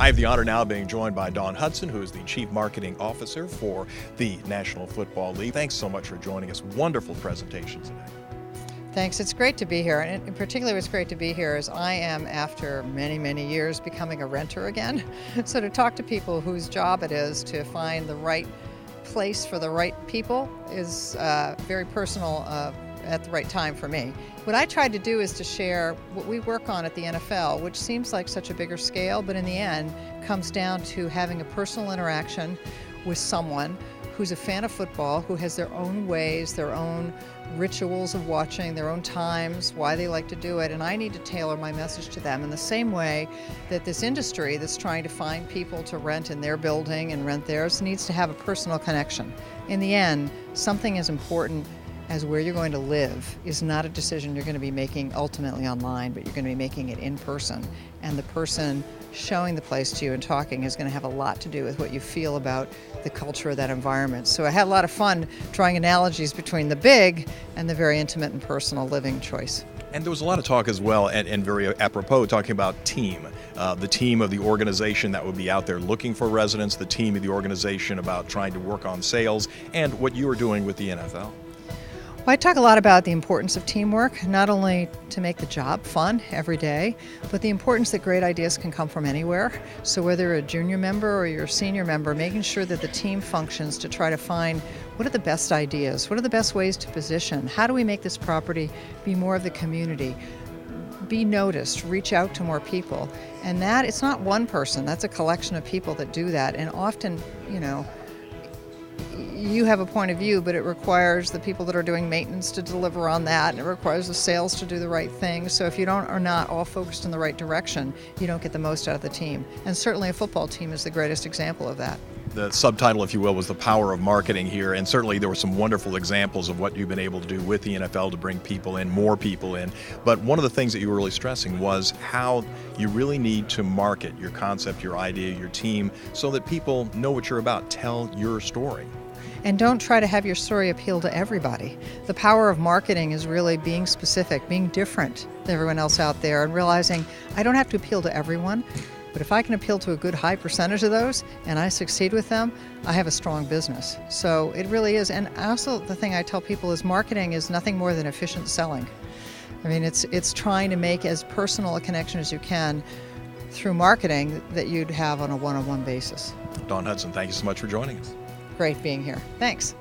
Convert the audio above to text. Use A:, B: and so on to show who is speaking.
A: I have the honor now of being joined by Dawn Hudson, who is the Chief Marketing Officer for the National Football League. Thanks so much for joining us. Wonderful presentation today.
B: Thanks. It's great to be here. And in particular, what's great to be here is I am, after many, many years, becoming a renter again. So to talk to people whose job it is to find the right place for the right people is very personal at the right time for me. What I tried to do is to share what we work on at the NFL, which seems like such a bigger scale, but in the end comes down to having a personal interaction with someone who's a fan of football, who has their own ways, their own rituals of watching, their own times, why they like to do it, and I need to tailor my message to them in the same way that this industry that's trying to find people to rent in their building and rent theirs needs to have a personal connection. In the end, something as important as where you're going to live is not a decision you're going to be making ultimately online, but you're going to be making it in person. And the person showing the place to you and talking is going to have a lot to do with what you feel about the culture of that environment. So I had a lot of fun drawing analogies between the big and the very intimate and personal living choice. And
A: there was a lot of talk as well, and very apropos, talking about team. The team of the organization that would be out there looking for residents, the team of the organization about trying to work on sales, and what you are doing with the NFL.
B: Well, I talk a lot about the importance of teamwork, not only to make the job fun every day, but the importance that great ideas can come from anywhere. So whether you're a junior member or you're a senior member, making sure that the team functions to try to find what are the best ideas, what are the best ways to position, how do we make this property be more of the community, be noticed, reach out to more people. And that, it's not one person, that's a collection of people that do that. And often, you have a point of view, but it requires the people that are doing maintenance to deliver on that, and it requires the sales to do the right thing. So if you are not all focused in the right direction, you don't get the most out of the team. And certainly a football team is the greatest example of that.
A: The subtitle, if you will, was The Power of Marketing here, and certainly there were some wonderful examples of what you've been able to do with the NFL to bring people in, more people in. But one of the things that you were really stressing was how you really need to market your concept, your idea, your team, so that people know what you're about. Tell your story.
B: And don't try to have your story appeal to everybody. The power of marketing is really being specific, being different than everyone else out there, and realizing I don't have to appeal to everyone, but if I can appeal to a good high percentage of those and I succeed with them, I have a strong business. So it really is. And also the thing I tell people is marketing is nothing more than efficient selling. I mean, it's trying to make as personal a connection as you can through marketing that you'd have on a one-on-one basis.
A: Dawn Hudson, thank you so much for joining us.
B: Great being here. Thanks.